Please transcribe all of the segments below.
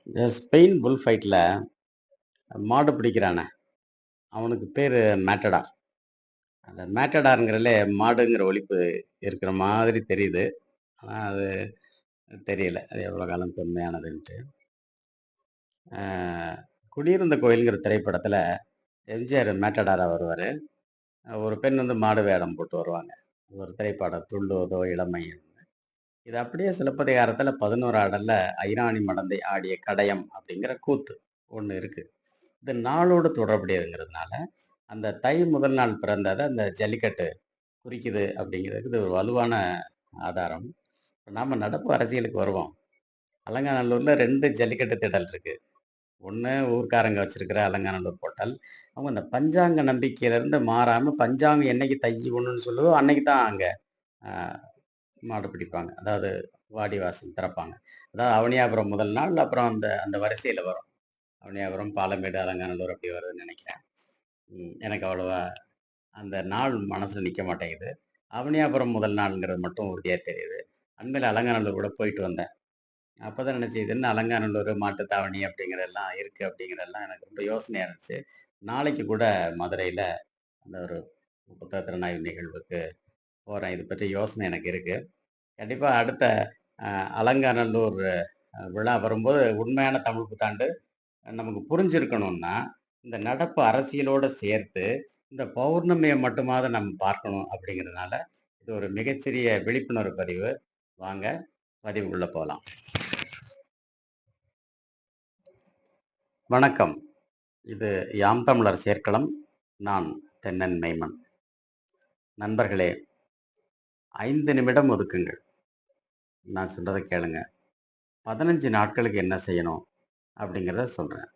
இந்த ஸ்பெயின் புல் ஃபைட்ல மாடு பிடிக்கிறானே, அவனுக்கு பேரு மேட்டடார். அந்த மேட்டடார்ங்கிறதுலே மாடுங்கிற ஒலிப்பு இருக்கிற மாதிரி தெரியுது. ஆனா அது தெரியல. அது எவ்வளோ காலம் தொன்மையானதுன்ட்டு. அ குடியிருந்த கோயில்ங்கிற திரைப்படத்துல எம்ஜிஆர் மேட்டடாரா வருவாரு. ஒரு பெண் வந்து மாடு வேடம் போட்டு வருவாங்க. ஒரு திரைப்படம் "துள்ளுவதோ இளமை". இது அப்படியே சிலப்பதிகாரத்துல 11 ஆடல்ல "ஐராணி மடந்தை ஆடிய கடையம்" அப்படிங்கிற கூத்து ஒண்ணு இருக்கு. இது நாளோடு தொடர்புடையதுங்கிறதுனால, அந்த தை முதல் நாள் பிறந்தத அந்த ஜல்லிக்கட்டு குறிக்குது அப்படிங்கிறதுக்கு இது ஒரு வலுவான ஆதாரம். நாம நடப்பு அரசியலுக்கு வருவோம். அலங்காநல்லூர்ல 2 ஜல்லிக்கட்டு திடல் இருக்கு. ஒண்ணு ஊர்க்காரங்க வச்சிருக்கிற அலங்காநல்லூர் கோட்டல். அவங்க அந்த பஞ்சாங்க நம்பிக்கையிலிருந்து மாறாம பஞ்சாங்கம் என்னைக்கு தை 1ன்னு சொல்லுதோ, அன்னைக்கு தான் அங்க அ மாடு பிடிப்பாங்க. அதாவது வாடிவாசல் திறப்பாங்க. அதாவது அவனியாபுரம் முதல் நாள், அப்புறம் அந்த அந்த வரிசையில வரும். அவனியாபுரம், பாலமேடு, அலங்காநல்லூர் அப்படி வருதுன்னு நெனைக்கிறேன். எனக்கு அவ்வளவா அந்த நாள் மனசுல நிக்க மாட்டேங்குது. அவனியாபுரம் முதல் நாள்ங்கிறது மட்டும் உறுதியா தெரியுது. அண்மையில அலங்காநல்லூர் கூட போயிட்டு வந்தேன். அப்பதான் நினைச்சேன், இது என்ன அலங்காநல்லூர் மாட்டுத்தாவணி அப்படிங்கிறதெல்லாம் இருக்கு அப்படிங்கிறதெல்லாம் எனக்கு ரொம்ப யோசனையா இருந்துச்சு. நாளைக்கு கூட மதுரையில அந்த ஒரு புத்தக திறனாய்வு நிகழ்வுக்கு போறேன். இது பற்றி யோசனை எனக்கு இருக்கு. கண்டிப்பா அடுத்த அ அலங்காநல்லூர் விழா வரும்போது உண்மையான தமிழ் புத்தாண்டு நமக்கு புரிஞ்சிருக்கணும்னா, இந்த நடப்பு அரசியலோட சேர்த்து, இந்த பௌர்ணமிய மட்டுமாவது நம்ம பார்க்கணும் அப்படிங்கிறதுனால, இது ஒரு மிகச்சிறிய விழிப்புணர்வு பதிவு. வாங்க பதிவுக்குள்ள போலாம். வணக்கம். இது யாம் தமிழர் செயற்களம். நான் தென்னன் மைமன். நண்பர்களே, 5 நிமிடம் ஒதுக்குங்கள். நான் சொல்றத கேளுங்க. 15 நாட்களுக்கு என்ன செய்யணும் அப்படிங்கிறத சொல்றேன்.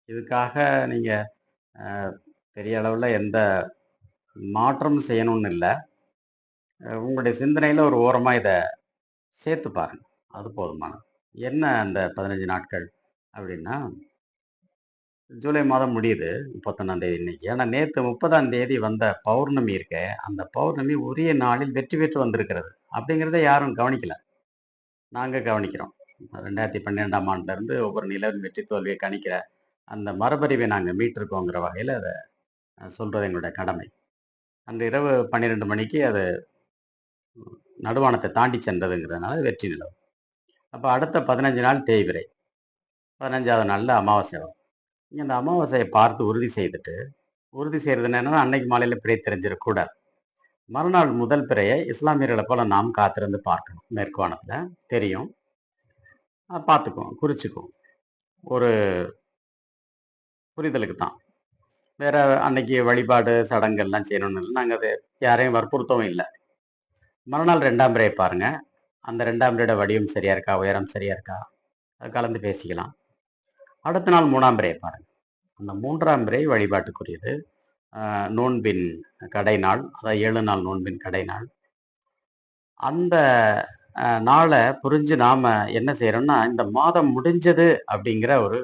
இதுக்காக நீங்க அ பெரிய அளவுல எந்த மாற்றமும் செய்யணும்னு இல்ல. உங்களுடைய சிந்தனையில ஒரு ஓரமா இத சேர்த்து பாருங்க. அது போதுமானது. என்ன அந்த 15 நாட்கள் அப்படின்னா, ஜூலை மாதம் முடியுது. 31ஆம் தேதி இன்னைக்கு. ஆனா நேத்து 30ஆம் தேதி வந்த பௌர்ணமி இருக்கே, அந்த பௌர்ணமி உரிய நாளில் வெற்றி பெற்று வந்திருக்கிறது. அப்படிங்கிறத யாரும் கவனிக்கல. நாங்க கவனிக்கிறோம். 2012ஆம் ஆண்டுலருந்து ஒவ்வொரு நிலவின் வெற்றி தோல்விய கணிக்கிற அந்த மரபறிவை நாங்க மீட்டிருக்கோங்கிற வகையில அத சொல்றது எங்களுடைய கடமை. அன்று இரவு 12 மணிக்கு அது நடுவானத்த தாண்டி சென்றதுங்கிறதுனால வெற்றி நிலவு. அப்ப அடுத்த 15 நாள் தேய்பிறை. 15வது நாள்ல அமாவாசை வரும். நீங்க அந்த அமாவாசைய பார்த்து உறுதி செய்துட்டு, உறுதி செய்றது என்னன்னா, அன்னைக்கு மாலையில பிறை தெரிஞ்சிறக்கூடாது. மறுநாள் முதல் பிறைய இஸ்லாமியர்கள போல நாம் காத்திருந்து பார்க்கணும். மேற்கு வானத்துல தெரியும். பார்த்துக்குவோம், குறிச்சுக்குவோம். ஒரு புரிதலுக்கு தான். வேற அன்னைக்கு வழிபாடு, சடங்கெல்லாம் செய்யணும்னு இல்ல. நாங்க அத யாரையும் வற்புறுத்தவும் இல்ல. மறுநாள் 2ஆம் பிறைய பாருங்க. அந்த 2ஆம் பிறையோட வடிவம் சரியா இருக்கா? உயரம் சரியா இருக்கா? அத கலந்து பேசிக்கலாம். அடுத்த நாள் 3ஆம் பிறைய பாருங்க. அந்த 3ஆம் பிறை வழிபாட்டுக்குரியது. நோன்பின் கடைநாள். அதாவது 7 நாள் நோன்பின் கடைநாள். அந்த நாள புரிஞ்சு நாம என்ன செய்றோம்னா, இந்த மாதம் முடிஞ்சது அப்படிங்கிற ஒரு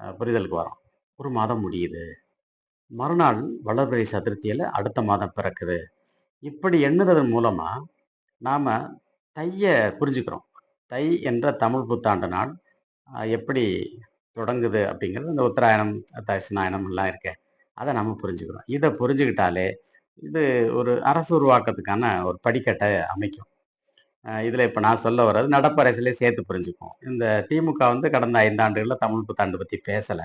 புரிதலுக்கு வரோம். ஒரு மாதம் முடியுது. மறுநாள் வளர்பிறை சதுர்த்தியில அடுத்த மாதம் பிறக்குது. இப்படி எண்ணுறதன் மூலமா நாம தைய புரிஞ்சுக்கிறோம். தை என்ற தமிழ் புத்தாண்டு நாள் எப்படி தொடங்குது அப்படிங்கிறது இந்த உத்தராயணம், தட்சிணாயனம் எல்லாம் இருக்கே. அத நம்ம புரிஞ்சுக்கிறோம். இத புரிஞ்சுக்கிட்டாலே, இது ஒரு அரசு உருவாக்கத்துக்கான ஒரு படிக்கட்ட அமைக்கும். இதுல இப்ப நான் சொல்ல வர்றது நடப்பு அரசியலையும் சேர்த்து புரிஞ்சுக்குவோம். இந்த திமுக வந்து கடந்த 5 ஆண்டுகள்ல தமிழ் புத்தாண்டு பத்தி பேசல.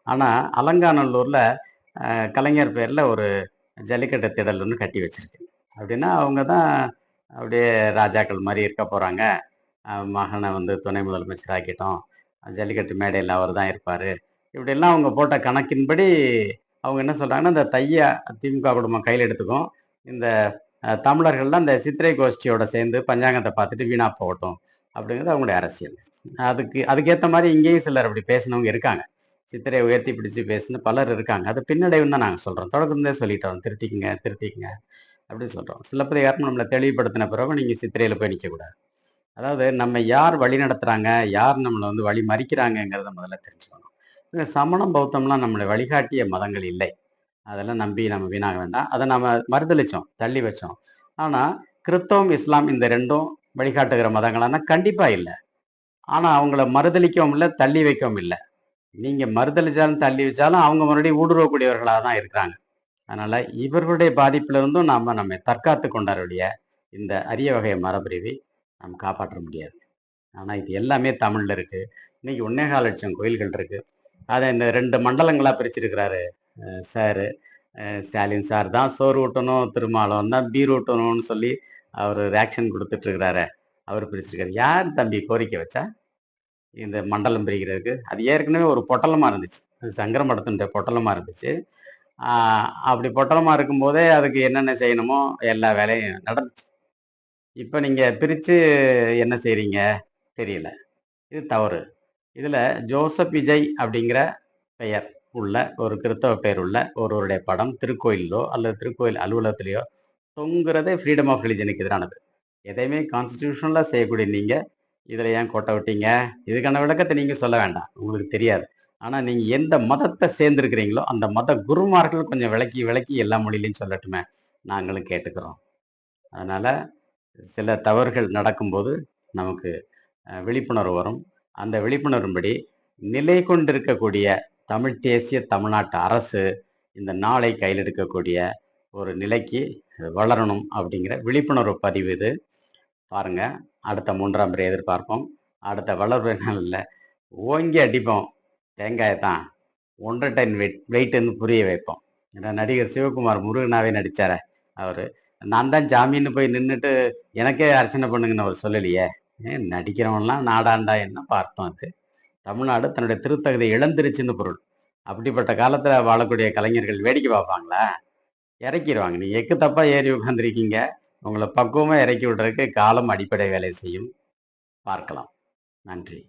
ஆனா, அலங்காநல்லூர்ல கலைஞர் பேர்ல ஒரு ஜல்லிக்கட்டு திடல் ஒண்ணு கட்டி வச்சிருக்கு. அப்படின்னா, அவங்க தான் அப்படியே ராஜாக்கள் மாரி இருக்க போறாங்க. மகன வந்து துணை முதலமைச்சர் ஆக்கிட்டோம். ஜல்லிக்கட்டு மேடையில அவர் தான் இருப்பாரு. இப்படியெல்லாம் அவங்க போட்ட கணக்கின்படி, அவங்க என்ன சொல்றாங்கன்னா, இந்த தைய திமுக குடும்பம் கையில எடுத்துக்கும். இந்த தமிழர்கள்லாம் இந்த சித்திரை கோஷ்டியோட சேர்ந்து பஞ்சாங்கத்த பார்த்துட்டு வீணா போகட்டும். அப்படிங்கிறது அவங்களுடைய அரசியல். அதுக்கேத்த மாரி இங்கேயும் சிலர் அப்படி பேசினவங்க இருக்காங்க. சித்திரைய உயர்த்தி பிடிச்சு பேசின பலர் இருக்காங்க. அது பின்னடைவுன்னு தான் நாங்க சொல்றோம். தொடக்கத்திலேருந்தே சொல்லிட்டோம். திருத்திக்கங்க, திருத்திக்கங்க அப்படின்னு சொல்றோம். சிலப்பதிகாரம் நம்மள தெளிவுபடுத்தின பிறகும் நீங்க சித்திரையில போய் நிக்கக்கூடாது. அதாவது நம்ம யார் வழி நடத்துறாங்க, யார் நம்மள வந்து வழி மறிக்கிறாங்கங்கிறத முதல்ல தெரிஞ்சுக்கணும். இந்த சமணம், பௌத்தம்லாம் நம்மள வழிகாட்டிய மதங்கள் இல்லை. அதெல்லாம் நம்பி நம்ம வீணாக வேண்டாம். அத நாம மறுதலிச்சோம், தள்ளி வச்சோம். ஆனா, கிறித்தவம், இஸ்லாம் இந்த 2ம் வழிகாட்டுகிற மதங்களான்னா கண்டிப்பா இல்ல. ஆனா அவங்கள மறுதலிக்கவும் இல்ல, தள்ளி வைக்கவும் இல்ல. நீங்க மறுதலிச்சாலும், தள்ளி வச்சாலும் அவங்க மறுபடியும் ஊடுருவக்கூடியவர்களா தான் இருக்கிறாங்க. அதனால இவர்களுடைய பாதிப்பிலிருந்தும் நாம நம்மை தற்காத்துக் கொண்டாலே ஒழிய, இந்த அரிய வகை மரபுரிமை நாம் காப்பாற்ற முடியாது. ஆனா இது எல்லாமே தமிழ்ல இருக்கு. இன்னைக்கு 1,400,000 கோயில்கள் இருக்கு. அத இந்த 2 மண்டலங்களா பிரிச்சிருக்கிறாரு சாரு. ஸ்டாலின் சார் தான் சோறு ஊட்டணும், திருமாவளவன் தான் பீர் ஊட்டணும்னு சொல்லி அவரு ரியாக்ஷன் குடுத்துட்டு இருக்கிறாரே. அவரு பிரிச்சிருக்காரு. யார் தம்பி கோரிக்கை வச்சா? இந்த மண்டலம் பிரிக்கிறதுக்கு? அது ஏற்கனவே ஒரு பொட்டலமா இருந்துச்சு. அது சங்கர மடத்தினுடைய பொட்டலமா இருந்துச்சு. ஆ அப்படி பொட்டலமா இருக்கும்போதே அதுக்கு என்னென்ன செய்யணுமோ எல்லா வேலையும் நடந்துச்சு. இப்ப நீங்க பிரிச்சு என்ன செய்றீங்க? தெரியல. இது தவறு. இதுல ஜோசப் விஜய் அப்படிங்கிற பெயர் உள்ள ஒரு கிறித்தவ பெயர் உள்ள ஒருவருடைய படம் திருக்கோயிலிலோ அல்லது திருக்கோயில் அலுவலகத்திலயோ தொங்குறதே ஃப்ரீடம் ஆஃப் ரிலிஜனுக்கு எதிரானது. எதையுமே கான்ஸ்டிடியூஷனலா செய்யக்கூடிய நீங்க, இதுல ஏன் கோட்ட விட்டீங்க? இதுக்கான விளக்கத்த நீங்க சொல்ல வேண்டாம். உங்களுக்கு தெரியாது. ஆனா நீங்க எந்த மதத்த சேர்ந்திருக்கிறீங்களோ, அந்த மத குருமார்கள் கொஞ்சம் விளக்கி, விளக்கி எல்லா மொழியிலயும் சொல்லட்டுமே! நாங்களும் கேட்டுக்கிறோம். அதனால சில தவறுகள் நடக்கும்போது நமக்கு விழிப்புணர்வு வரும். அந்த விழிப்புணர்வின்படி நிலை கொண்டிருக்கக்கூடிய தமிழ் தேசிய தமிழ்நாட்டு அரசு இந்த நாளை கையில் எடுக்கக்கூடிய ஒரு நிலைக்கு வளரணும் அப்படிங்கிற விழிப்புணர்வு பதிவு இது. பாருங்க, அடுத்த 3ஆம் பிறை எதிர்பார்ப்போம். அடுத்த வளர்பிறை நாள்ல ஓங்கி அடிப்போம். தேங்காயத்தான் 1 1/2 டன் வெயிட்டுன்னு புரிய வைப்போம். ஏன்னா நடிகர் சிவகுமார் முருகனாவே நடிச்சாரே அவரு. நான் தான் ஜாமீன்னு போய் நின்னுட்டு, எனக்கே அர்ச்சனை பண்ணுங்கன்னு அவர் சொல்லலையே. நடிக்கிறவன்லாம் நாடாண்டா என்னப்பா அர்த்தம் அது? தமிழ்நாடு தன்னுடைய திருத்தகுதிய இழந்துருச்சுன்னு பொருள். அப்படிப்பட்ட காலத்துல வாழக்கூடிய கலைஞர்கள் வேடிக்கை பார்ப்பாங்களா? இறக்கிருவாங்க. நீங்க எக்கு தப்பா ஏறி உட்கார்ந்திருக்கீங்க. உங்கள பக்குவமா இறக்கி விடுறதுக்கு காலம் அடிப்படை வேலை செய்யும். பார்க்கலாம். நன்றி.